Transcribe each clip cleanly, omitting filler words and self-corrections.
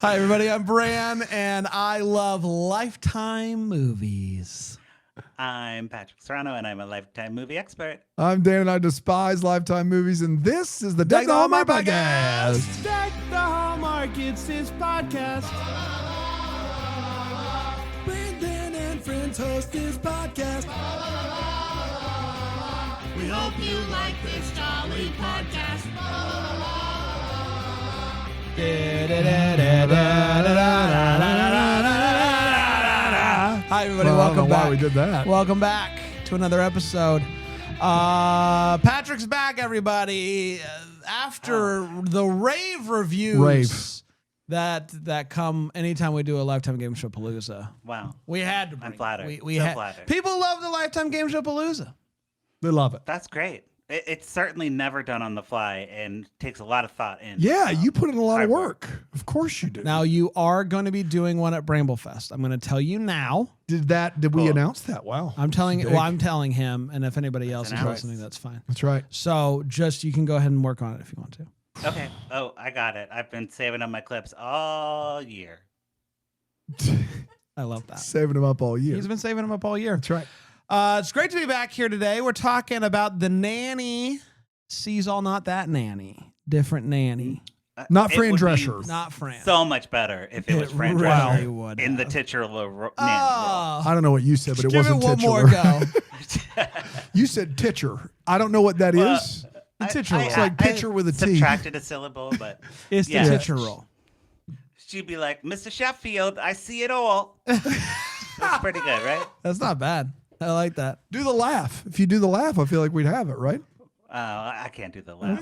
Hi, everybody. I'm Bran, and I love Lifetime movies. I'm Patrick Serrano, and I'm a Lifetime movie expert. I'm Dan, and I despise Lifetime movies, and this is the Deck the Hallmark Podcast. Deck the Hallmark, it's his podcast. Brandon and friends host this podcast. We hope you like this jolly podcast. Hi, everybody. Well, Welcome I don't know back. why we did that. Welcome back to another episode. Patrick's back, everybody. After the rave reviews that come anytime we do a Lifetime Game Show Palooza. Wow. We had to bring I'm flattered. We So had, flattered. People love the Lifetime Game Show Palooza. They love it. That's great. It's certainly never done on the fly and takes a lot of thought in. Yeah, you put in a lot hard of work. Of course you do. Now, you are going to be doing one at Bramblefest. I'm going to tell you now. Did we Cool. announce that? Wow. I'm telling Big. well, I'm telling him, and if anybody else is announced. listening, that's fine. That's right. So just you can go ahead and work on it if you want to. Okay. Oh, I got it. I've been saving up my clips all year. I love that. Saving them up all year. He's been saving them up all year. That's right. It's great to be back here today. We're talking about the Nanny. Sees all, not that Nanny. Different Nanny. Not It Fran would be Mm. Not Fran. So much better if it was Fran really Drescher would in the have. titular role. Oh, I don't know what you said, but it give wasn't it one titular. more go. You said titcher. I don't know what that Well, is. The titular. It's like I pitcher with a T. subtracted a syllable, but It's the Yeah. titular role. she'd be like, Mr. Sheffield, I see it all. That's pretty good, right? That's not bad. I like that. Do the laugh. If you do the laugh, I feel like we'd have it, right? I can't do the laugh.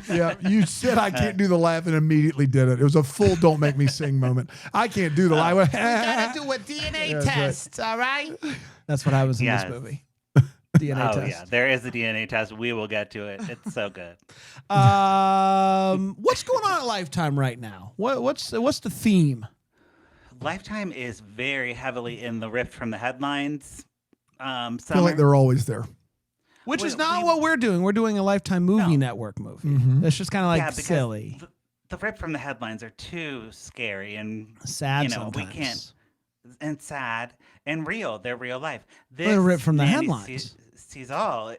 Yeah, you said I can't do the laugh and immediately did it. It was a full "don't make me sing" moment. I can't do the laugh. Gotta do a DNA Yeah, that's right. test, all right? That's what happens in Yes. this movie. DNA Oh, test. yeah. There is a DNA test. We will get to it. It's so good. What's going on at Lifetime right now? What's the theme? Lifetime is very heavily in the ripped from the headlines. I feel Summer. like they're always there. Which is We- not we- what we're doing. We're doing a Lifetime movie No. network movie. Mhm. It's just kind of like Yeah, because silly, The ripped from the headlines are too scary and sad you know, sometimes. we can't- and sad and real. They're real life. This They're ripped from the Nanny headlines. Sees all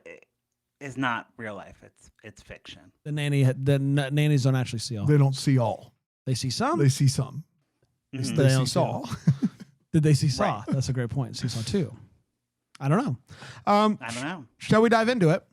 is not real life. It's fiction. The nannies don't actually see all. They don't see all. They see some. They see some. Mhm. They They see don't see Saw. all. Did they see Saw? Right. That's a great point. See Saw 2. I don't know. I don't know. Shall we dive into it?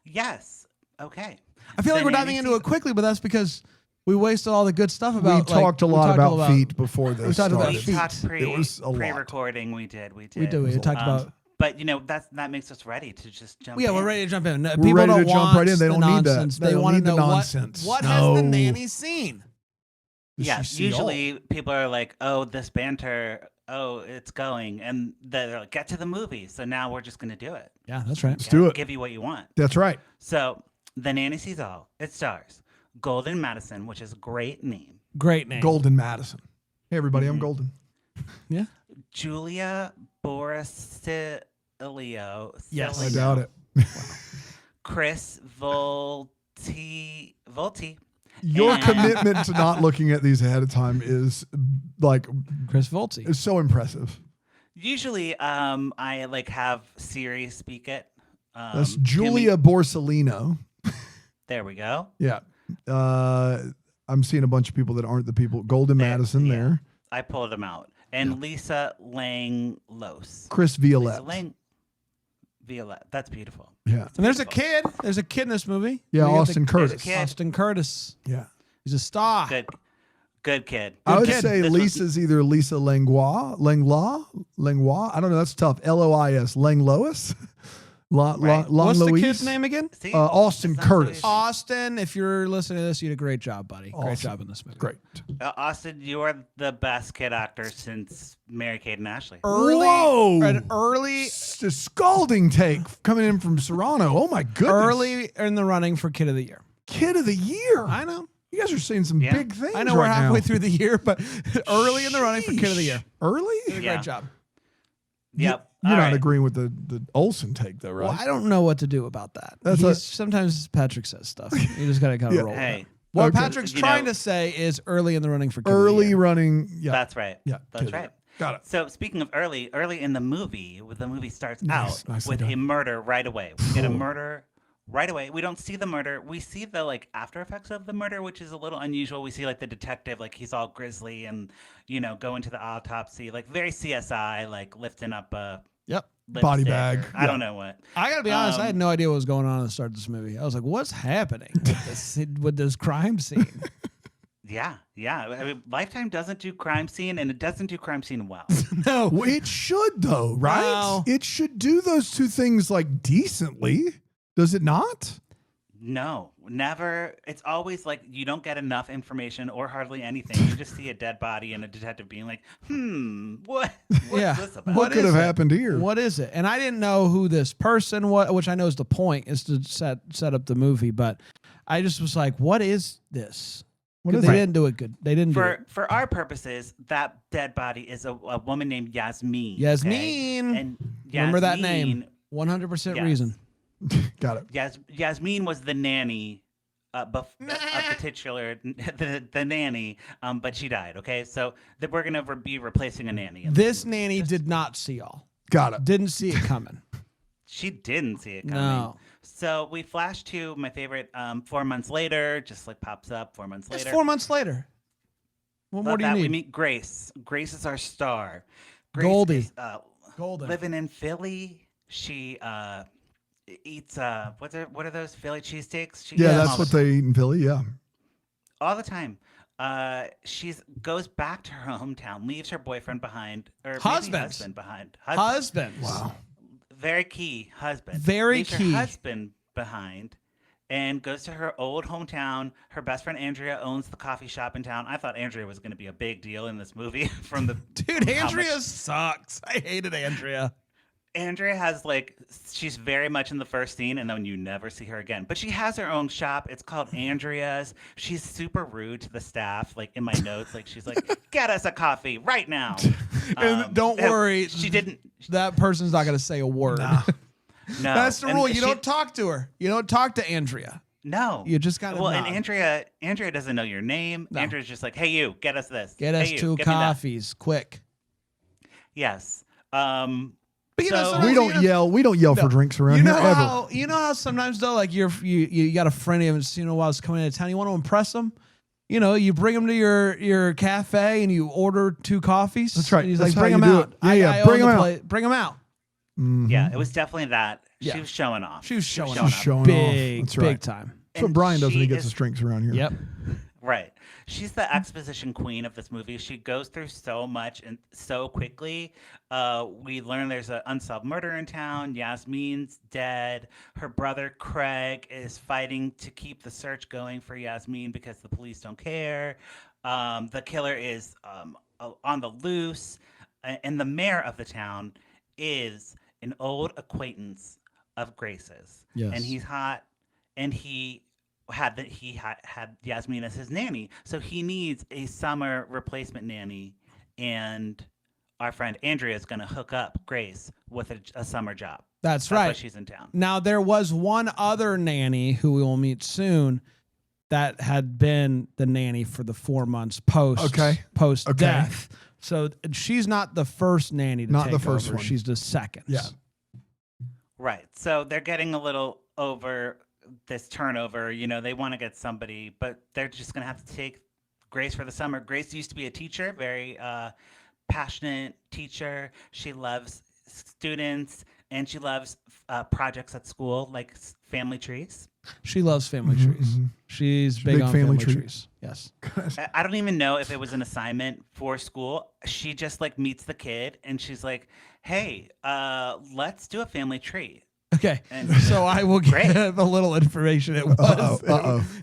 Yes. Okay. I feel like The we're diving Nanny into sees- it quickly, but that's because we wasted all the good stuff We about. talked a lot about feet before this we talked about started. feet. We talked It was a lot. pre-recording. We did. We do. We was a talked Um, about. But you know that makes us ready to just jump. Yeah, in. we're ready to jump in. We're People ready don't to jump want right in. They the don't need that. nonsense. They They don't want to need the know nonsense. what has the No. nanny seen. Does Yeah, she see usually people are like, "Oh, this banter, oh, it's going," and they're like, "Get to the movie." So now we're just going to do it. Yeah, that's right. Let's do it. Give you what you want. That's right. So, The Nanny Sees All. It stars Golden Madison, which is a great name. Great name. Golden Madison. Hey, everybody, I'm Mhm. Golden. Yeah. Julia Borisilio. Yes. I doubt it. Chris Volti. Your And- commitment to not looking at these ahead of time is like Chris Volti. is so impressive. Usually, I like have Siri speak it. That's Timmy- Julia Borsellino. There we go. Yeah. I'm seeing a bunch of people that aren't the people. Golden There, Madison yeah. there. I pulled them out. And Lisa Langlos. Chris Violette. Violette. That's beautiful. Yeah. And there's a kid. There's a kid in this movie. Yeah, We got Austin there's a Curtis. kid. Austin Curtis. Yeah. He's a star. Good kid. I would kid. say This was- Lisa's either Lisa Langlois. I don't know. That's tough. Lois. Langlois. Right. What's the Louise? kid's name again? See? Austin It's not so Curtis. easy. Austin. If you're listening to this, you did a great job, buddy. Great Awesome. job in this movie. Great. Austin, you are the best kid actor since Mary-Kate and Ashley. Whoa. An early It's a scalding take coming in from Serrano. Oh my goodness. early in the running for Kid of the Year. Kid of the Year. I know. You guys are saying some Yeah. big things. I know we're right halfway now. through the year, but early in the running for Kid of the Year. Early? Did a Yeah. great job. Yep. You're All not right. agreeing with the Olsen take, though, right? Well, I don't know what to do about that. That's Sometimes Patrick says stuff. You just gotta kind of Yeah. roll with Hey, it. What Okay. Patrick's trying to say is early in the running for Kid of the Early Year. running. Yeah. That's right. Yeah. That's Kid of the right. Year. Got it. So speaking of early in the movie starts Nice, out nicely with done. a murder right away. We get a murder right away. We don't see the murder. We see the like after effects of the murder, which is a little unusual. We see like the detective, like he's all grisly and going to the autopsy, like very CSI, like lifting up a Yep. Body lipstick bag. or- I don't know what. I gotta be honest, I had no idea what was going on at the start of this movie. I was like, what's happening with this crime scene? Yeah. I mean, Lifetime doesn't do crime scene, and it doesn't do crime scene well. No. Well, it should though, right? Wow. It should do those two things like decently. Does it not? No, never. It's always like you don't get enough information or hardly anything. You just see a dead body and a detective being like, what's this about? What could is have it? happened here? What is it? And I didn't know who this person was, which I know is the point, is to set up the movie. But I just was like, what is this? What is they it? didn't do it good. They didn't do it. For our purposes, that dead body is a woman named Yasmin. okay? Yasmin. And Remember that Yasmin- name. 100% Yes. reason. Got it. Yasmin was the nanny of the titular, the nanny, but she died. Okay, so we're gonna be replacing a nanny. in This movie. nanny did not see all. Got it. Didn't see it coming. She didn't see it coming. No. So we flash to my favorite 4 months later, just like pops up 4 months It's later. 4 months later. What more Love do you that. We need? meet Grace. Grace is our star. Grace Goldie. is, Golden. living in Philly. She eats what are those Philly cheesesteaks? She Yeah, eats them that's all what the they eat in Philly. Yeah. all the time. She's goes back to her hometown, leaves her boyfriend behind, or maybe Husband. husband behind. Husband. Wow. Very key husband. Very leaves key. her husband behind and goes to her old hometown. Her best friend Andrea owns the coffee shop in town. I thought Andrea was going to be a big deal in this movie from the Dude, how Andrea much- sucks. I hated Andrea. Andrea has she's very much in the first scene and then you never see her again. But she has her own shop. It's called Andrea's. She's super rude to the staff. Like in my notes, like she's like, "Get us a coffee right now." And don't worry, She didn't. that person's not going to say a word. No. That's the And rule. You she- don't talk to her. You don't talk to Andrea. No. You just gotta Well, nod. and Andrea doesn't know your name. No. Andrea's just like, "Hey, you, get us this. Get Hey, us you, 2 get me that." coffees, quick. Yes. But you know, So- sometimes We don't yell. We don't yell for drinks around You here know ever. how sometimes though, like you got a friend you haven't seen in a while is coming into town. You want to impress them. You know, you bring them to your cafe and you order 2 coffees. That's right. And he's That's like, bring how them you do out. it. Yeah, I bring own the 'em out. plate. Bring them out. Mhm. Yeah, it was definitely that. Yeah. She was showing off. She was showing She's off. showing Big, off. That's big right. time. That's what And Brian does when she he gets is- his drinks around here. Yep. Right. She's the exposition queen of this movie. She goes through so much and so quickly. We learn there's an unsolved murder in town. Yasmin's dead. Her brother Craig is fighting to keep the search going for Yasmin because the police don't care. The killer is on the loose. And the mayor of the town is an old acquaintance of Grace's. Yes. And he's hot. And he had Yasmin as his nanny, so he needs a summer replacement nanny, and our friend Andrea is going to hook up Grace with a summer job. That's why right. she's in town. Now there was one other nanny who we will meet soon that had been the nanny for the 4 months post death. So she's not the first nanny to Not take the first over. one. She's the second. Yeah. Right. So they're getting a little over this turnover. You know, they want to get somebody, but they're just going to have to take Grace for the summer. Grace used to be a teacher, very passionate teacher. She loves students and she loves projects at school, like family trees. She loves family Mhm, trees. mhm. She's big big on family family tree. trees. Yes. I don't even know if it was an assignment for school. She just like meets the kid and she's like, "Hey, let's do a family tree." Okay. And So I will Great. give a little information. It was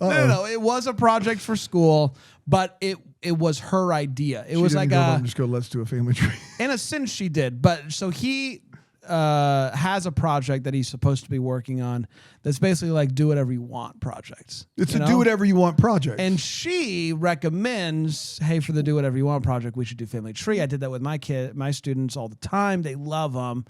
No, it was a project for school, but it was her idea. It was like just go. Let's do a family tree. in a sense she did, but so he has a project that he's supposed to be working on that's basically like do whatever you want projects. It's you a do know? whatever you want project. And she recommends, hey, for the do whatever you want project, we should do family tree. I did that with my students all the time. They love them.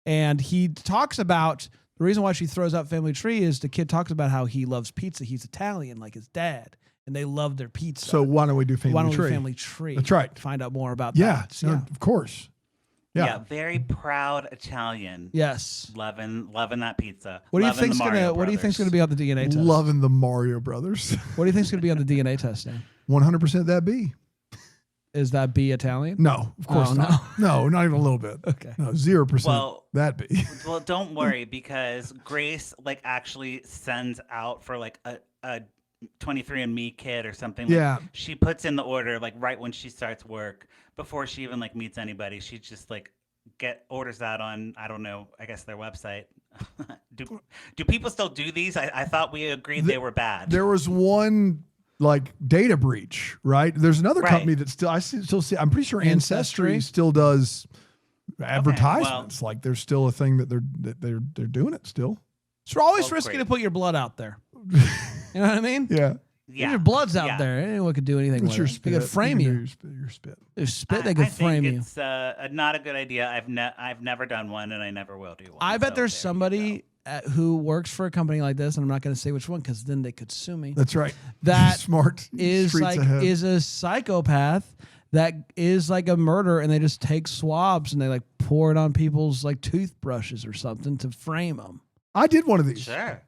And he talks about The reason why she throws out family tree is the kid talks about how he loves pizza. He's Italian, like his dad, and they love their pizza. So why don't we do family Why don't tree? we do family tree? That's right. Find out more about Yeah, that. no, of course. Yeah, very proud Italian. Yes. Loving that pizza. What do you Loving think's the Mario gonna What do you think's gonna Brothers. be on the DNA test? Loving the Mario Brothers. What do you think's gonna be on the DNA test, Dan? 100% that B. Is that B Italian? No, of course Oh, not. No, not even a little bit. Okay. No, 0% Well- that B. Well, don't worry because Grace like actually sends out for like a 23andMe kit or something. Like, Yeah. she puts in the order like right when she starts work before she even like meets anybody. She just like orders that on, I don't know, I guess their website. do people still do these? I thought we agreed they were bad. There was one like data breach, right? There's another Right. company that still see. I'm pretty sure Ancestry. Ancestry still does advertisements. Like there's still a thing that they're doing it still. It's always Oh, risky great. to put your blood out there. You know what I mean? Yeah. If Yeah. your blood's out Yeah. there, anyone could do anything It's with your it. spit. They could frame can do you. Your spit. If spit, they I could frame think you. it's not a good idea. I've never done one, and I never will do one. I bet so there's there you somebody go. who works for a company like this, and I'm not going to say which one because then they could sue me. That's right. That smart is streets like ahead. is a psychopath that is like a murderer, and they just take swabs and they like pour it on people's like toothbrushes or something to frame them. I did one of these. Sure.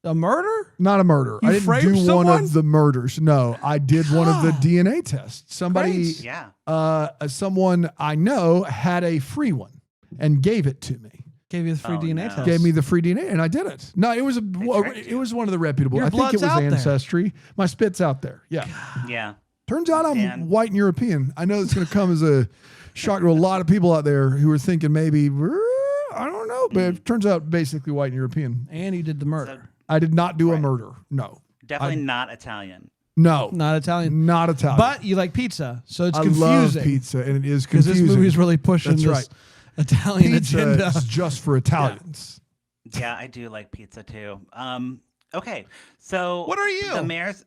A murder? Not a murder. You I didn't framed do one someone? of the murders. No, I did one of the DNA tests. Somebody, Great. Yeah. someone I know had a free one and gave it to me. Gave you the free Oh, DNA no. test. Gave me the free DNA, and I did it. No, it was tricked it you. was one of the reputable. Your I think it blood's was out there. Ancestry. My spit's out there. Yeah. Yeah. Turns out I'm Dan. white and European. I know it's going to come as a shock to a lot of people out there who are thinking maybe I don't know, but it turns out basically white and European. And you did the murder. I did not do a Right. murder. No. Definitely not Italian. No. Not Italian. Not Italian. But you like pizza, so it's I confusing. love pizza, and it is Because confusing. this movie's really pushing That's this right. Italian Pizza agenda. is just for Italians. Yeah, I do like pizza too. Okay. So What are you? The mayor's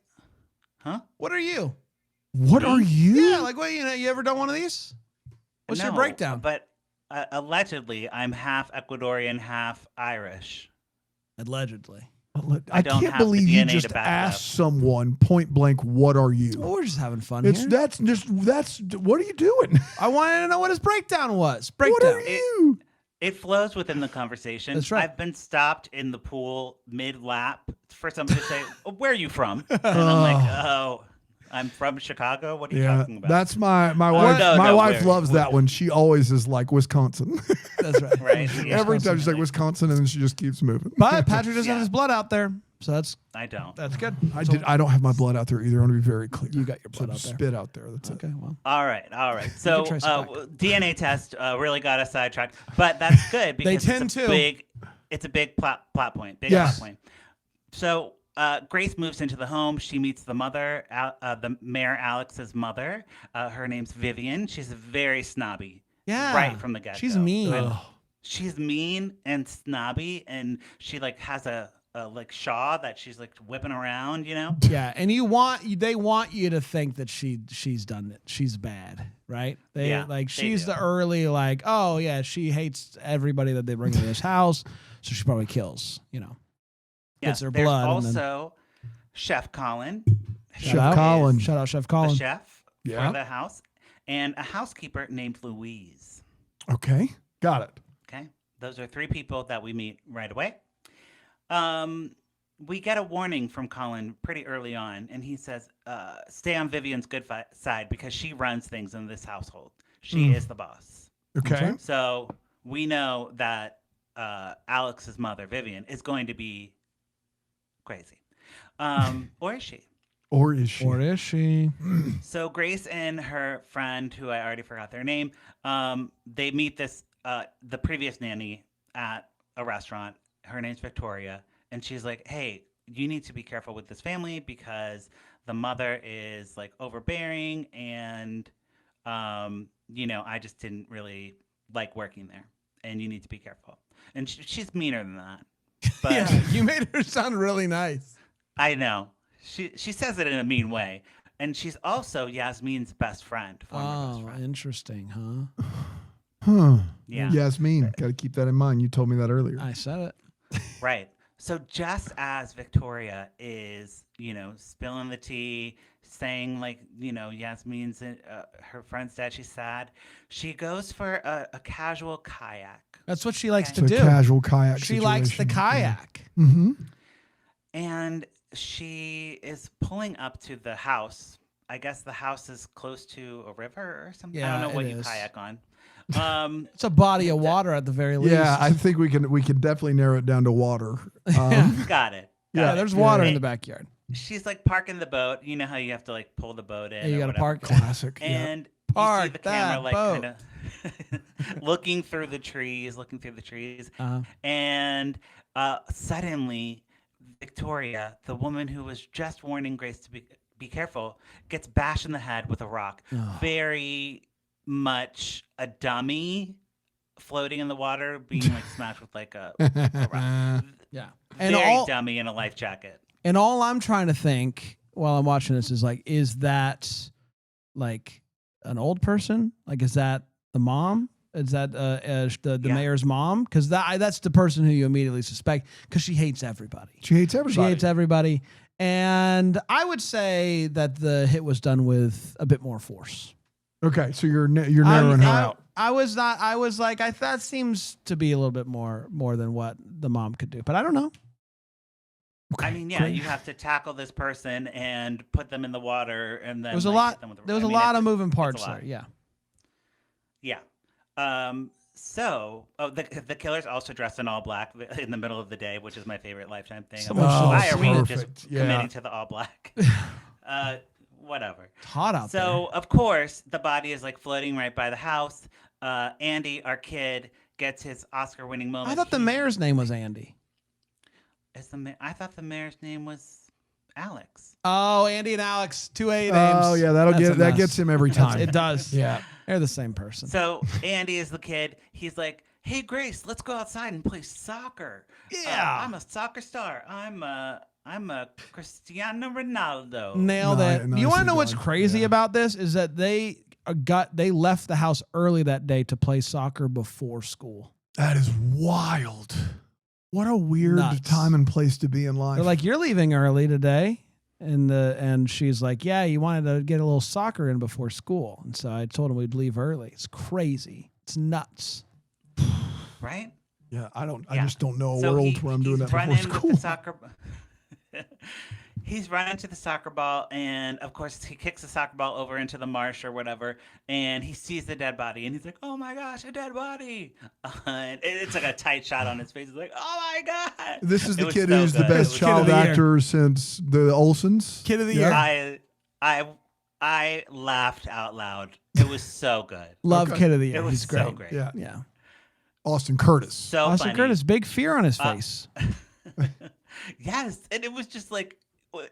What are you? What are you? Yeah, like what? You ever done one of these? What's your No, breakdown? But allegedly, I'm half Ecuadorian, half Irish. Allegedly. I don't can't have the believe you DNA to just back it asked up. someone point blank, "What are you?" Well, we're just having fun It's here. that's what are you doing? I wanted to know what his breakdown was. What Breakdown. are you? It flows within the conversation. That's right. I've been stopped in the pool mid-lap for somebody to say, oh, "Where are you from?" And I'm like, "Oh, I'm from Chicago. What are you Yeah, talking about?" that's my wife. No, my no, wife where- loves where- that one. She always is like Wisconsin. That's right. Right? Yeah. Every time she's like Wisconsin, and then she just keeps moving. But Patrick doesn't Yeah. have his blood out there, so I don't. that's good. I don't have my blood out there either. I want to be very clear. You got your blood So out there. Spit out there. That's it. Okay, well, All right. So can trace it back. DNA test really got us sidetracked, but that's good because tend it's a to. big plot point. Big Yes. plot point. So Grace moves into the home. She meets the mother, the Mayor Alex's mother. Her name's Vivian. She's very snobby. yeah, Right from the get-go. She's mean. Ugh. She's mean and snobby, and she like has a like shawl that she's like whipping around. You know. Yeah, and they want you to think that she's done it. She's bad, right? Yeah, like they she's do. the early like, oh yeah, she hates everybody that they bring into this house, so she probably kills. Gets her There's blood. and then, also Chef Colin. Chef who is Colin. shout out Chef the Colin. chef Yeah. for the house, and a housekeeper named Louise. Okay, got it. Okay, those are three people that we meet right away. We get a warning from Colin pretty early on, and he says, "Stay on Vivian's good side because she runs things in this household. She is the boss." Okay. So we know that Alex's mother, Vivian, is going to be crazy, or is she? Or is she? Or is she? So Grace and her friend, who I already forgot their name, they meet the previous nanny at a restaurant. Her name's Victoria, and she's like, "Hey, you need to be careful with this family because the mother is like overbearing, and I just didn't really like working there, and you need to be careful." And she's meaner than that, but Yeah, you made her sound really nice. I know. She says it in a mean way. And she's also Yasmin's best friend. Former best Oh, friend. interesting, huh? Huh. Yeah. Yasmin. Got to keep that in mind. You told me that earlier. I said it. Right. So just as Victoria is, spilling the tea, saying like, Yasmin's her friend's dead, she's sad. She goes for a casual kayak. That's what she likes to It's do. a casual kayak. She likes the situation. kayak. Yeah. Mm-hmm. And she is pulling up to the house. I guess the house is close to a river or something. I Yeah, don't know what it you is. kayak on. It's a body of water at the very least. Yeah, I think we can definitely narrow it down to water. Got it. yeah, there's water in the backyard. She's like parking the boat. You know how you have to like pull the boat in. Yeah, you got to park. Classic. Yeah. And Park you see the camera that like boat. kind of looking through the trees, Uh-huh. and suddenly Victoria, the woman who was just warning Grace to be careful, gets bashed in the head with a rock. Oh. Very much a dummy floating in the water, being like smashed with like a rock. Yeah. Very dummy in a life jacket. And all I'm trying to think while I'm watching this is like, is that like an old person? Like, is that the mom? Is that the mayor's mom? Because that's the person who you immediately suspect because she hates everybody. She hates everybody. She hates everybody. And I would say that the hit was done with a bit more force. Okay, so you're narrowing her out. I was like, that seems to be a little bit more than what the mom could do, but I don't know. Okay, I mean, yeah, great. you have to tackle this person and put them in the water, and then There was a like, lot. hit them with the- There was I a mean, lot it's- of moving it's a parts lot. there. Yeah. Yeah. So the killer's also dressed in all black in the middle of the day, which is my favorite Lifetime thing. So I'm much like, so. why are we Perfect. just Yeah. committing to the all black? Whatever. It's hot out there. So of course the body is like floating right by the house. Andy, our kid, gets his Oscar-winning moment. I thought the He- mayor's name was Andy. I thought the mayor's name was Alex. Oh, Andy and Alex, 2A names. Oh yeah, that mess. gets him every time. It does. Yeah. They're the same person. So Andy is the kid. He's like, "Hey Grace, let's go outside and play soccer. Yeah. I'm a soccer star. I'm a Cristiano Ronaldo." Nailed it. Nice You want to and know what's done. crazy Yeah. about this is that they left the house early that day to play soccer before school. That is wild. What a weird Nuts. time and place to be in life. They're like, "You're leaving early today," and she's like, "Yeah, you wanted to get a little soccer in before school," and so I told him we'd leave early. It's crazy. It's nuts. Right? yeah, I Yeah. just don't know a So world where I'm doing he's that running before with school. the soccer. He's running to the soccer ball, and of course he kicks the soccer ball over into the marsh or whatever, and he sees the dead body, and he's like, "Oh my gosh, a dead body!" And it's like a tight shot on his face. He's like, "Oh my god!" This is It the was kid so who's the good. It best was child Kid of the year. actor since the Olsons. Kid of the Yeah. year. I laughed out loud. It was so good. Love Okay. Kid of the Year. It was He's great. so great. Yeah. Yeah. Austin Curtis. So Austin funny. Curtis, big fear on his face. Yes, and it was just like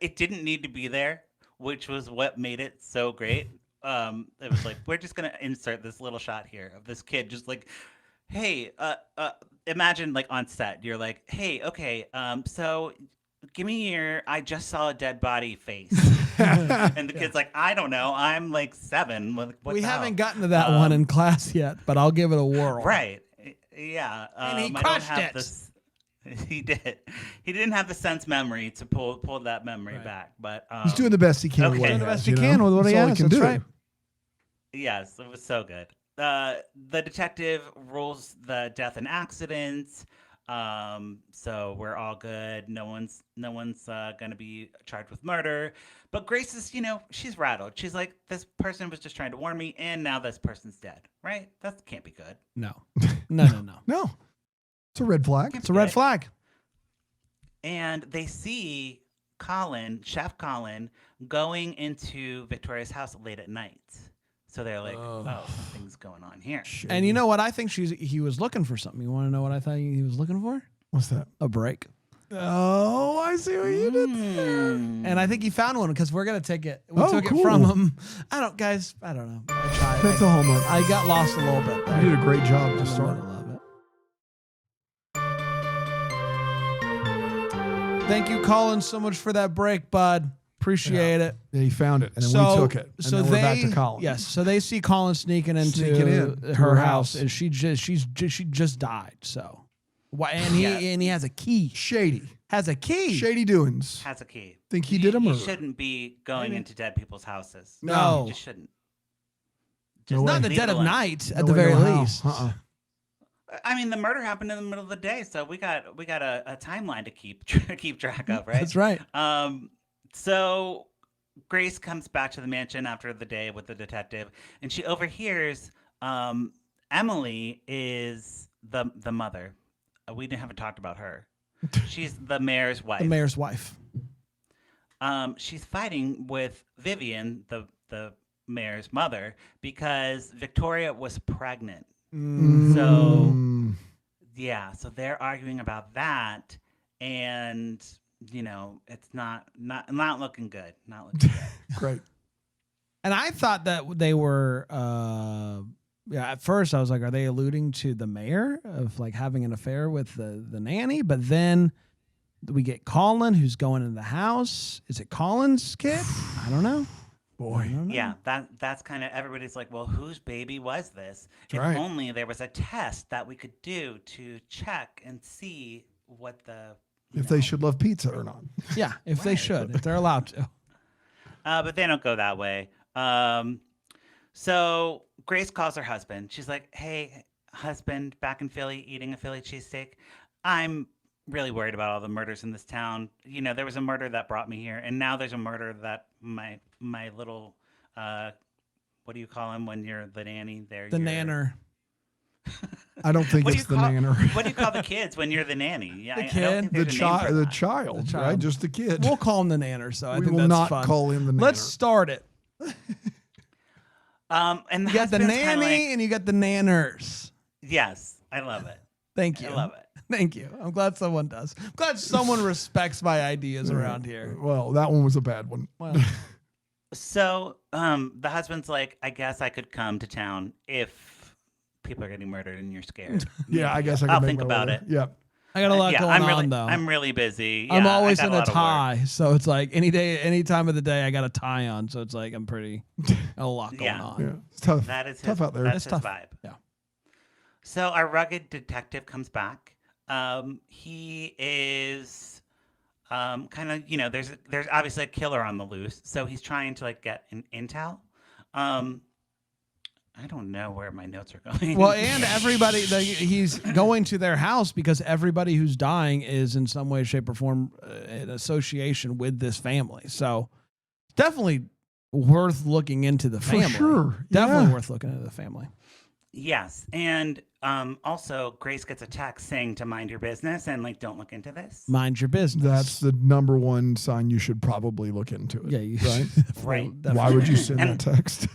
it didn't need to be there, which was what made it so great. It was like we're just gonna insert this little shot here of this kid just like, hey, imagine like on set, you're like, hey, okay, so give me your I just saw a dead body face, and the kid's like, I don't know, I'm like 7. What We the hell? haven't gotten to that one in class yet, but I'll give it a whirl. Right. Yeah. And he I don't crushed have it. this. He did. He didn't have the sense memory to pull that memory Right. back, but He's doing the best he can with what okay. he Doing the has, best he you know? can with what he That's all has, can that's do. right. yes, it was so good. The detective rules the death and accidents, so we're all good. No one's gonna be charged with murder. But Grace is, she's rattled. She's like, this person was just trying to warn me, and now this person's dead. Right? That can't be good. No. No. No. It's a red flag. It's a red flag. And they see Chef Colin, going into Victoria's house late at night. So they're like, oh, something's going on here. And you know what? I think he was looking for something. You want to know what I thought he was looking for? What's that? A break. Oh, I see what you did there. And I think he found one because we're going to take it. We Oh, took cool. it from him. I don't know. I tried. That's a Hallmark. I got lost a little bit there. You did a great job In to the start. middle of it. Thank you, Colin, so much for that break, bud. Appreciate it. Yeah, he found it, and then So- we took it. And so then we're back to they- Colin. Yes, so they see Colin sneaking into Sneaking in to her her house, house. and she just died. So Why? And he has a key. Shady. Has a key. Shady doings. Has a key. Think he did a murder. He shouldn't be going into dead people's houses. No. He just shouldn't. No Not in the leave dead it of alone. night, at No the way, very no how. least. I mean, the murder happened in the middle of the day, so we got a timeline to keep track of, right? That's right. So Grace comes back to the mansion after the day with the detective, and she overhears Emily is the mother. We haven't talked about her. She's the mayor's wife. The mayor's wife. She's fighting with Vivian, the mayor's mother, because Victoria was pregnant. So yeah, so they're arguing about that, and it's not looking good. Not looking good. Great. And I thought that they were, at first I was like, are they alluding to the mayor of like having an affair with the nanny? But then we get Colin, who's going in the house. Is it Colin's kid? I don't know. Boy. Yeah, that's kind of, everybody's like, well, whose baby was this? If right. only there was a test that we could do to check and see what If they should love pizza or not. Yeah, if they should, if they're allowed to. But they don't go that way. So Grace calls her husband. She's like, hey, husband, back in Philly eating a Philly cheesesteak. I'm really worried about all the murders in this town. There was a murder that brought me here, and now there's a murder that my little what do you call him when you're the nanny? The nanner. I don't think it's the nanner. What do you call the kids when you're the nanny? Yeah, The I don't kid? think The there's a name for that. child, right? Just the kid. We'll call him the nanner, so I We think will that's not fun. call him the nanner. Let's start it. And You got the husband's kinda nanny like, and you got the nanners. yes, I love it. Thank you. I love it. Thank you. I'm glad someone does. I'm glad someone respects my ideas around here. Well, that one was a bad one. Well, So the husband's like, I guess I could come to town if people are getting murdered and you're scared. Yeah, I guess I can I'll make think my about way it. there. Yep. I got a lot going on, though. I'm really busy. I'm Yeah, I always got in a a lot of work. tie, so it's like any time of the day I got a tie on, so it's like I'm pretty a lot going Yeah. on. Yeah. It's tough. That is tough his, out there. That's It's his tough. vibe. Yeah. So our rugged detective comes back. He is kind of, there's obviously a killer on the loose, so he's trying to like get an intel. I don't know where my notes are going. Well, and everybody, he's going to their house because everybody who's dying is in some way, shape, or form in association with this family. So definitely worth looking into the family. For sure. Definitely Yeah. worth looking into the family. Yes, and also Grace gets a text saying to mind your business and like don't look into this. Mind your business. That's the number one sign you should probably look into it. Yeah, you right? Right. Why would you send And- that text?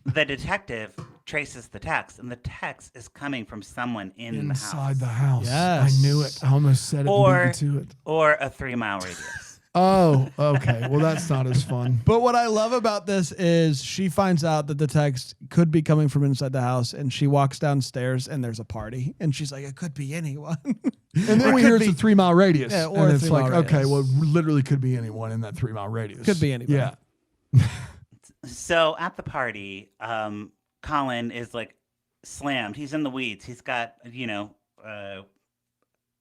The detective traces the text, and the text is coming from someone Inside the house. Yes. I knew it. I almost said it Or- and beat you to it. or a 3-mile radius. Oh, okay. Well, that's not as fun. But what I love about this is she finds out that the text could be coming from inside the house, and she walks downstairs and there's a party, and she's like, it could be anyone. And then Or we could hear it's be- a 3-mile radius. Yeah, or and a it's 3-mile like, radius. okay, well, it literally could be anyone in that 3-mile radius. Could be anybody. Yeah. So at the party, Colin is like slammed. He's in the weeds. He's got,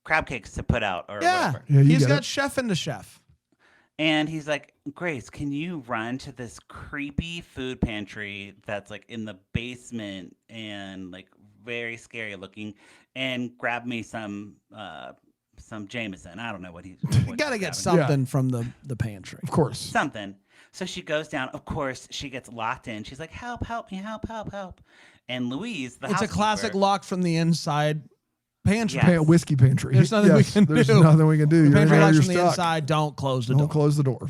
crab cakes to put out or whatever. Yeah, you He's get got it. chef into chef. And he's like, Grace, can you run to this creepy food pantry that's like in the basement and like very scary looking and grab me some Jameson. I don't know what he's You got to get something from the pantry. Of course. something. So she goes down. Of course, she gets locked in. She's like, help me, help. And Louise, the It's a housekeeper, classic lock from the inside pantry. Yeah. Whiskey pantry. There's nothing we can There's do. nothing we can do. The You're in pantry there, locks you're from the stuck. inside. Don't close the Don't door. close the door.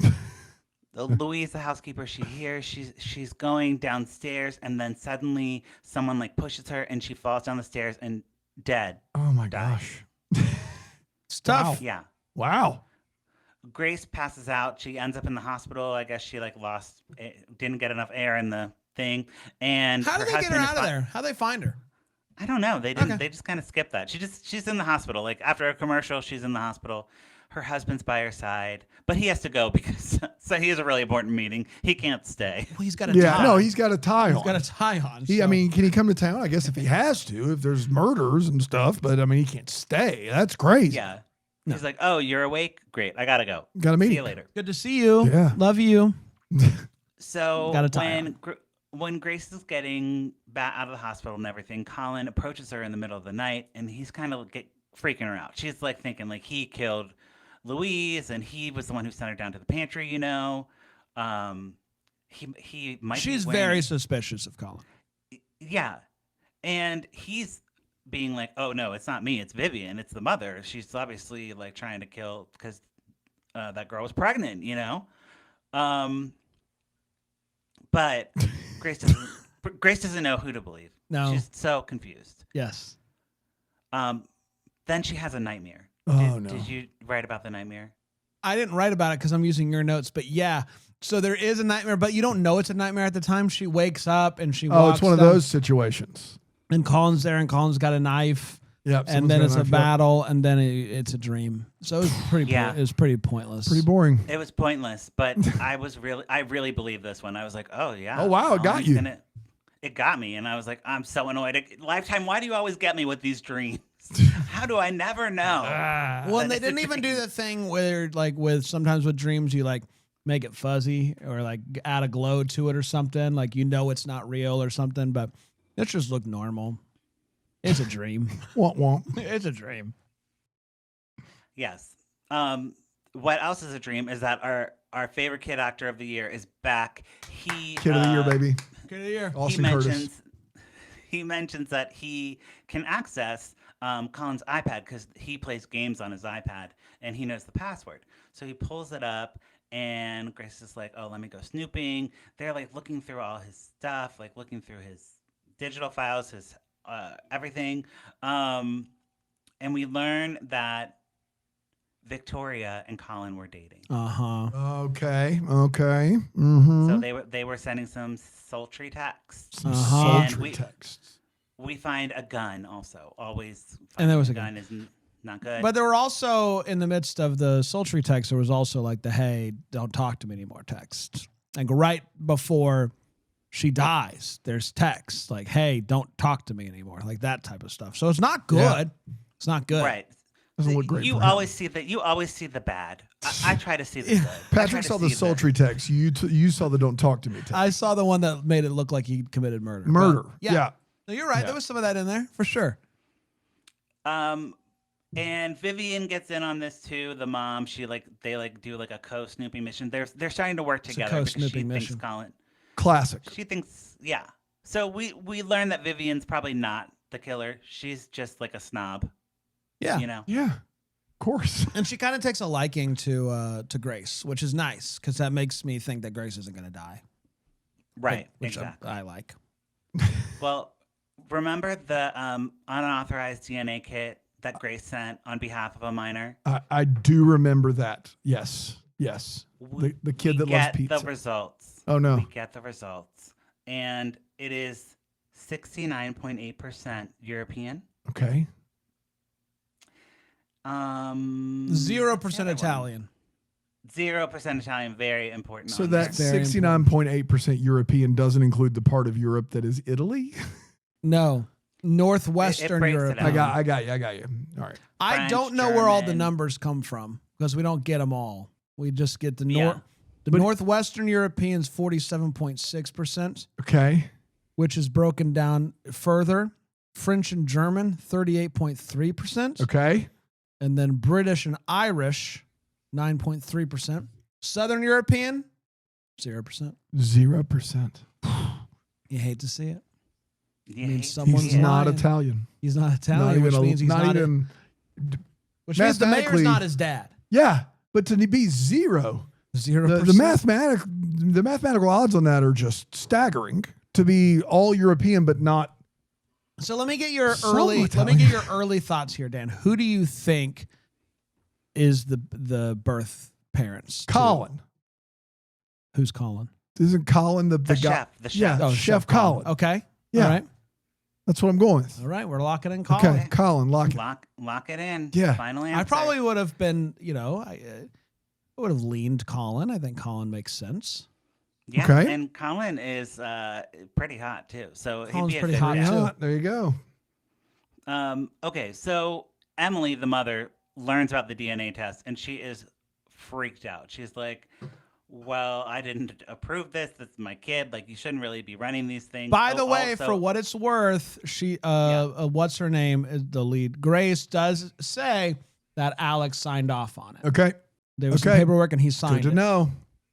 Louise, the housekeeper, she hears she's going downstairs, and then suddenly someone like pushes her, and she falls down the stairs and dead. Oh my Dies. gosh. It's tough. Yeah. Wow. Grace passes out. She ends up in the hospital. I guess she like didn't get enough air in the thing. And How did they get her husband is out of there? How they find her? I don't know. They didn't. Okay. They just kind of skipped that. She's in the hospital. Like after a commercial, she's in the hospital. Her husband's by her side, but he has to go because so he has a really important meeting. He can't stay. Well, he's got a tie. no, he's got a tie on. He's got a tie on. I mean, can he come to town? I guess if he has to, if there's murders and stuff, but I mean, he can't stay. That's crazy. Yeah. He's like, oh, you're awake? Great. I got to go. Got to meet See you later. Good to see you. Yeah. Love you. So Got a tie on. when Grace is getting back out of the hospital and everything, Colin approaches her in the middle of the night, and he's kind of freaking her out. She's like thinking like he killed Louise, and he was the one who sent her down to the pantry. He might. She's very suspicious of Colin. Yeah, and he's being like, "Oh no, it's not me. It's Vivian. It's the mother. She's obviously like trying to kill because that girl was pregnant." But Grace doesn't know who to believe. No, she's so confused. Yes. Then she has a nightmare. No. Did you write about the nightmare? I didn't write about it because I'm using your notes, but yeah. So there is a nightmare, but you don't know it's a nightmare at the time. She wakes up and she walks. Oh, it's one of those situations. And Colin's there, and Colin's got a knife. Yep. And then it's a battle, and then it's a dream. So it was pretty. Yeah. It was pretty pointless. Pretty boring. It was pointless, but I really believed this one. I was like, oh yeah. Oh wow, it got you. It got me, and I was like, I'm so annoyed. Lifetime, why do you always get me with these dreams? How do I never know? Well, and they didn't even do the thing where, like, sometimes with dreams, you like make it fuzzy or like add a glow to it or something. Like, it's not real or something, but it just looked normal. It's a dream. Womp womp. It's a dream. Yes. What else is a dream is that our favorite kid actor of the year is back. Kid of the year, baby. Kid of the year. Austin Curtis. He mentions that he can access Colin's iPad because he plays games on his iPad and he knows the password. So he pulls it up, and Grace is like, oh, let me go snooping. They're like looking through all his stuff, like looking through his digital files, his everything. And we learn that Victoria and Colin were dating. Okay. Mm-hmm. So they were sending some sultry texts. Sultry texts. We find a gun also. Always. And there was a gun. Is not good. But there were also, in the midst of the sultry text, there was also like the, hey, don't talk to me anymore text. Like right before she dies, there's text like, hey, don't talk to me anymore. Like that type of stuff. So it's not good. Yeah. It's not good. Right. Doesn't look great. You always see the bad. I try to see the good. Patrick saw the sultry text. You saw the don't talk to me text. I saw the one that made it look like he committed murder. Yeah. No, you're right. Yeah. There was some of that in there for sure. And Vivian gets in on this too. The mom, they do a co-snooping mission. They're starting to work together because she thinks Colin. Classic. She thinks, yeah. So we learn that Vivian's probably not the killer. She's just like a snob. Yeah. Yeah. Of course. And she kind of takes a liking to Grace, which is nice because that makes me think that Grace isn't going to die. Right. Which exactly. I like. Well, remember the unauthorized DNA kit that Grace sent on behalf of a minor? I do remember that. Yes. The kid that loves pizza. The results. Oh no. We get the results, and it is 69.8% European. Okay. 0% Italian. 0% Italian. Very important. So that 69.8% European doesn't include the part of Europe that is Italy. No. Northwestern Europe. I got you. All right. I don't know where all the numbers come from because we don't get them all. We just get the Northwestern Europeans 47.6%. Okay. Which is broken down further. French and German 38.3%. Okay. And then British and Irish 9.3%. Southern European 0%. 0%. You hate to see it. He's not Italian. He's not Italian, which means he's not even. Which means the mayor's not his dad. Yeah, but to be 0%. The mathematical odds on that are just staggering. To be all European, but not. So let me get your early thoughts here, Dan. Who do you think is the birth parents? Colin. Who's Colin? Isn't Colin the guy? Chef. The chef. Yeah, Chef Colin. Okay. Yeah. All right. That's what I'm going with. All right, we're locking in Colin. Okay, Colin, lock it. Lock it in. Yeah. Final answer. I probably would have been, I would have leaned Colin. I think Colin makes sense. Yeah, Okay. and Colin is pretty hot too. So Colin's he'd be a pretty good hot, bet. too. Yeah, there you go. Okay, so Emily, the mother, learns about the DNA test, and she is freaked out. She's like, well, I didn't approve this. This is my kid. Like, you shouldn't really be running these things. By the way, also- for what it's worth, she, what's her name? Is the lead. Grace does say that Alex signed off on it. Okay. There was some Okay. paperwork, and he signed Good to it, know.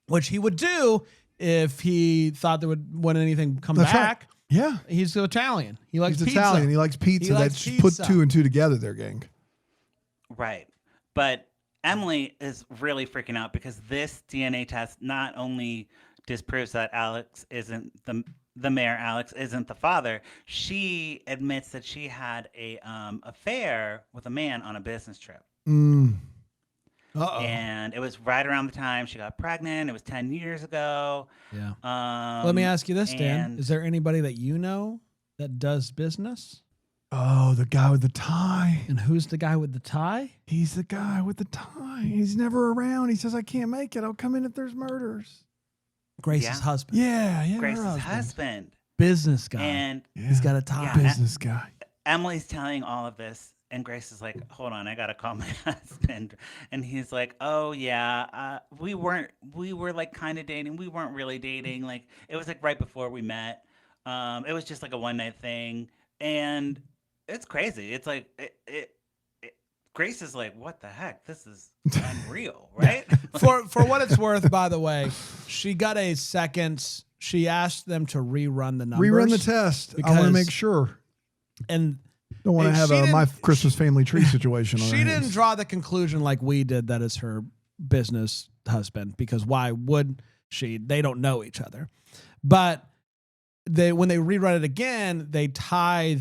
which he would do if he thought there would when anything come That's right. back. Yeah. He's Italian. He likes He's pizza. Italian. He likes pizza. He likes Let's pizza. put 2 and 2 together there, gang. Right. But Emily is really freaking out because this DNA test not only disproves that Alex isn't the mayor, Alex isn't the father. She admits that she had a affair with a man on a business trip. Uh-oh. And it was right around the time she got pregnant. It was 10 years ago. Yeah. Let me ask you this, Dan. and- Is there anybody that you know that does business? Oh, the guy with the tie. And who's the guy with the tie? He's the guy with the tie. He's never around. He says, I can't make it. I'll come in if there's murders. Grace's Yeah. husband. Yeah, yeah. Grace's her husband. Business guy. And He's got a tie. Yeah. business guy. Emily's telling all of this, and Grace is like, hold on, I got to call my husband. And he's like, oh, yeah, we were like kind of dating. We weren't really dating. Like, it was like right before we met. It was just like a one night thing. And it's crazy. It's like, Grace is like, what the heck? This is unreal, right? For what it's worth, by the way, she got a second. She asked them to rerun the numbers. Rerun the test. I want because- to make sure. And Don't want to and have she a my didn't- Christmas family tree situation. On she our didn't hands. draw the conclusion like we did that is her business husband, because why would she? They don't know each other. But when they rerun it again, they tie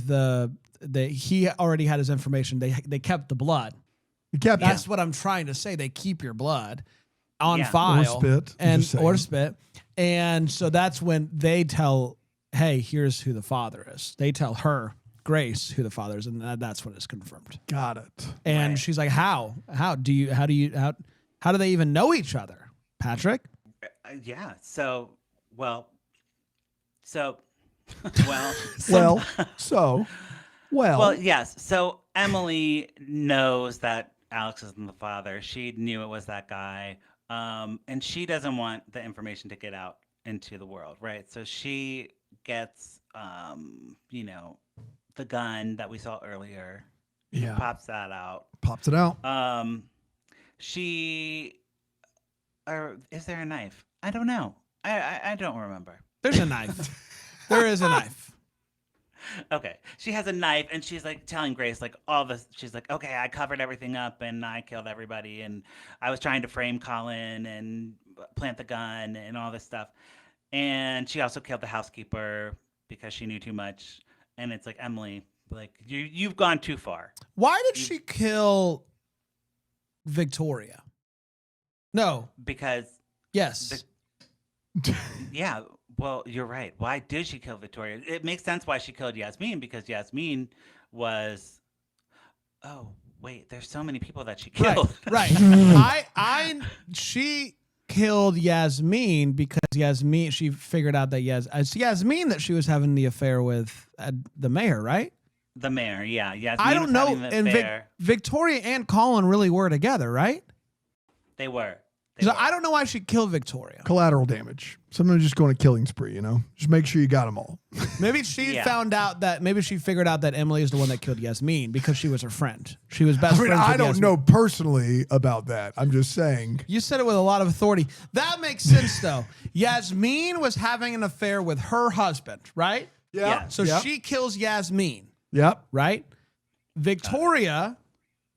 he already had his information. They kept the blood. You kept That's what I'm trying to say. They keep your blood on Yeah. file. Or spit. I'm And just saying. or spit. And so that's when they tell, hey, here's who the father is. They tell her, Grace, who the father is, and that's when it's confirmed. Got it. And Right. she's like, how do they even know each other, Patrick? Yeah. Well, Well, yes. So Emily knows that Alex isn't the father. She knew it was that guy. And she doesn't want the information to get out into the world, right? So she gets, the gun that we saw earlier. yeah. Pops that out. Pops it out. Is there a knife? I don't know. I don't remember. There's a knife. There is a knife. Okay. She has a knife and she's like telling Grace like all this. She's like, okay, I covered everything up and I killed everybody and I was trying to frame Colin and plant the gun and all this stuff. And she also killed the housekeeper because she knew too much. And it's like, Emily, like you've gone too far. Why did she kill Victoria? No. Because Yes. yeah, well, you're right. Why did she kill Victoria? It makes sense why she killed Yasmin because Yasmin was. Oh wait, there's so many people that she killed. Right. She killed Yasmin because she figured out that it's Yasmin that she was having the affair with the mayor, right? The mayor, yeah. Yasmin I don't was know. having the And affair. Victoria and Colin really were together, right? They were. So I don't know why she killed Victoria. Collateral damage. Sometimes just go on a killing spree, Just make sure you got them all. Maybe she Yeah. maybe she figured out that Emily is the one that killed Yasmin because she was her friend. She was best I mean, friends I with don't Yasmin. know personally about that. I'm just saying. You said it with a lot of authority. That makes sense, though. Yasmin was having an affair with her husband, right? Yeah. So Yep. she kills Yasmin, Yep. right? Victoria,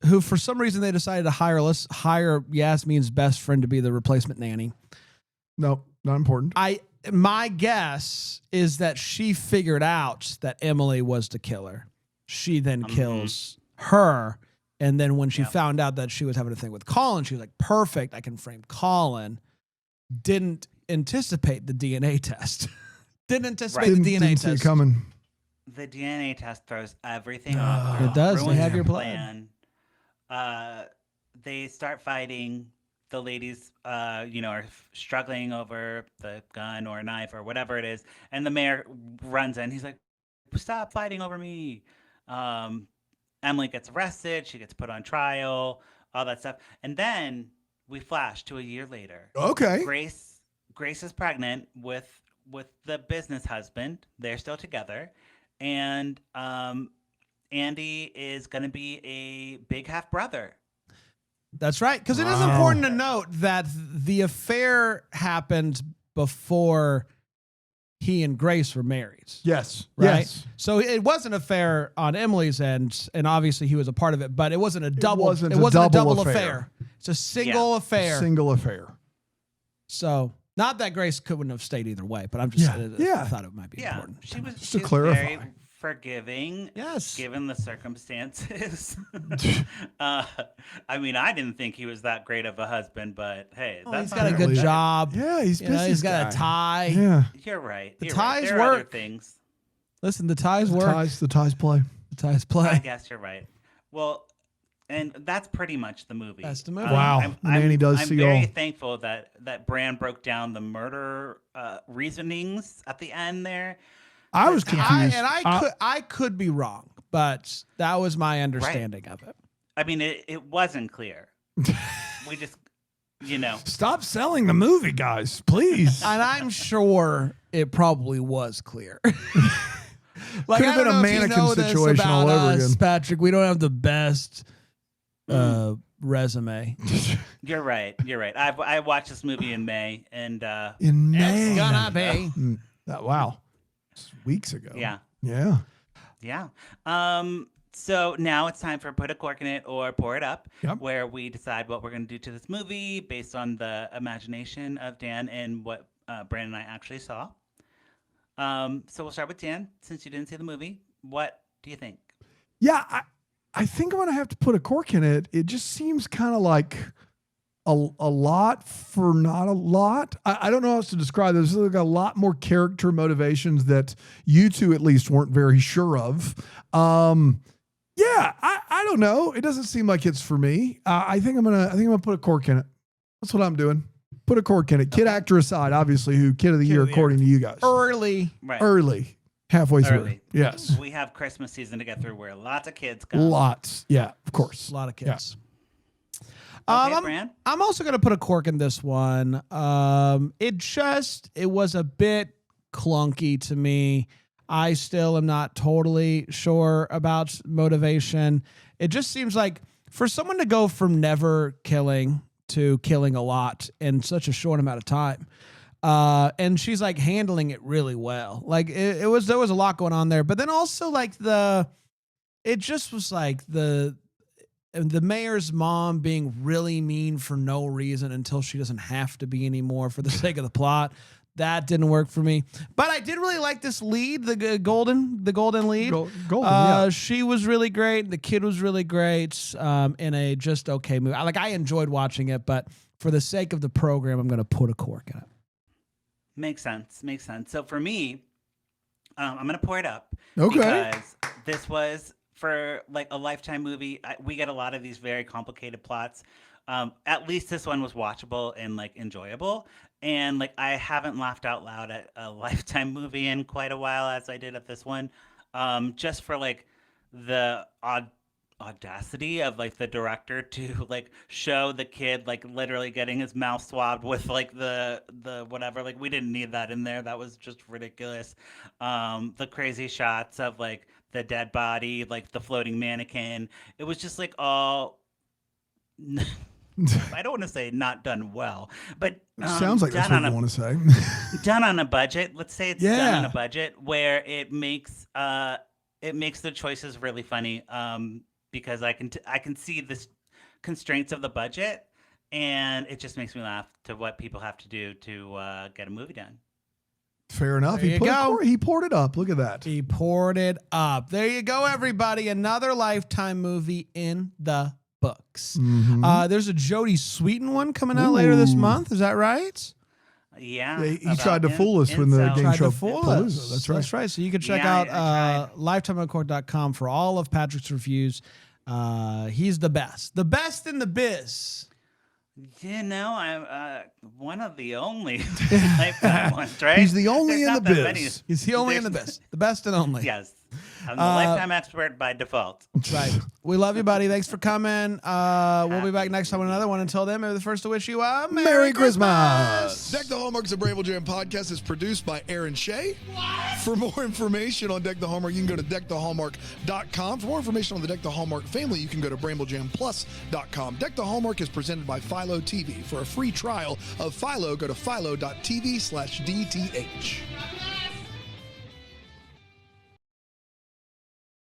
who for some reason they decided to hire Yasmin's best friend to be the replacement nanny. Nope. Not important. My guess is that she figured out that Emily was the killer. She then kills her. And then when she found out that she was having a thing with Colin, she was like, perfect, I can frame Colin. Didn't anticipate the DNA test. Didn't anticipate the DNA Didn't see it test. coming. the DNA test throws everything off. It does. They Ruins have her your blood. plan. They start fighting. The ladies, are struggling over the gun or knife or whatever it is, and the mayor runs in. He's like, "Stop fighting over me!" Emily gets arrested. She gets put on trial. All that stuff, and then we flash to a year later. Okay. Grace is pregnant with the business husband. They're still together, and Andy is going to be a big half brother. That's right. Because it is important to note that the affair happened before he and Grace were married. Yes. Right. Yes. So it was an affair on Emily's end, and obviously he was a part of it, but it wasn't a double. wasn't it a wasn't double a double affair. affair. It's a single affair. Single affair. So not that Grace couldn't have stayed either way, but I'm just I thought it might be important. She was Just to she was clarify. very forgiving. Yes. Given the circumstances. I mean, I didn't think he was that great of a husband, but hey, He's that's got a apparently- good job. Yeah, he's You know, he's got a guy. tie. Yeah. You're right. The You're ties right. There are other work. things. Listen, the ties work. The ties play. The ties I play. guess you're right. Well, and that's pretty much the movie. That's the movie. Wow. Nanny does I'm see very all. thankful that Bran broke down the murder reasonings at the end there. I was confused. I could be wrong, but that was my understanding of it. I mean, it wasn't clear. We just, Stop selling the movie, guys, please. And I'm sure it probably was clear. Like, Could have I don't been a know if you mannequin know this situation about all over us, again. Patrick. We don't have the best resume. You're right. You're right. I watched this movie in May, and In May. It's gonna be. Wow. It's weeks ago. yeah. Yeah. So now it's time for Put a Cork in It or Pour It Up, Yep. where we decide what we're going to do to this movie based on the imagination of Dan and what Bran and I actually saw. So we'll start with Dan, since you didn't see the movie. What do you think? Yeah, I think I'm going to have to put a cork in it. It just seems kind of like a lot for not a lot. I don't know how else to describe this. There's like a lot more character motivations that you two at least weren't very sure of. Yeah, I don't know. It doesn't seem like it's for me. I think I'm gonna put a cork in it. That's what I'm doing. Put a cork in it. Kid actor aside, obviously, who kid of the year according to you guys? Early. Right. Early, halfway through. Early. Yes, We have Christmas season to get through where lots of kids come. lots. Yeah, of course. A lot of kids. Okay, Bran? I'm also going to put a cork in this one. It was a bit clunky to me. I still am not totally sure about motivation. It just seems like for someone to go from never killing to killing a lot in such a short amount of time. And she's like handling it really well. Like there was a lot going on there, but then also like it just was like the mayor's mom being really mean for no reason until she doesn't have to be anymore for the sake of the plot. That didn't work for me. But I did really like this lead, the golden lead. Golden, yeah. She was really great. The kid was really great in a just okay movie. I enjoyed watching it, but for the sake of the program, I'm going to put a cork in it. Makes sense. So for me, I'm going to pour it up. Okay. Because this was, for like a Lifetime movie, we get a lot of these very complicated plots. At least this one was watchable and like enjoyable. And like I haven't laughed out loud at a Lifetime movie in quite a while as I did at this one. Just for like the audacity of like the director to like show the kid like literally getting his mouth swabbed with like the whatever. Like we didn't need that in there. That was just ridiculous. The crazy shots of like the dead body, like the floating mannequin. It was just like all I don't want to say not done well, but Sounds like that's what you want to say. done on a budget. Let's say it's done Yeah. on a budget where it makes the choices really funny. Because I can see the constraints of the budget, and it just makes me laugh to what people have to do to get a movie done. Fair enough. There you go. He poured it up. Look at that. He poured it up. There you go, everybody. Another Lifetime movie in the books. Mhm. There's a Jodie Sweetin one coming out later this month. Is that right? Yeah. He tried to fool us when the incel. game Tried show to fool Palooza. us. That's right. That's right. So you can check Yeah, out I lifetimeuncorked.com for all of Patrick's reviews. He's the best in the biz. You know, I'm one of the only Lifetime ones, right? He's the only There's in not the that biz. many. He's the only in the There's- biz, the best and only. Yes. I'm the Lifetime expert by default. That's right. We love you, buddy. Thanks for coming. We'll be back next time with another one. Until then, maybe the first to wish you a Merry Christmas. Deck the Hallmark's a Bramble Jam podcast is produced by Erin Shea. For more information on Deck the Hallmark, you can go to deckthehallmark.com. For more information on the Deck the Hallmark family, you can go to bramblejamplus.com. Deck the Hallmark is presented by Philo TV. For a free trial of Philo, go to philo.tv/DTH.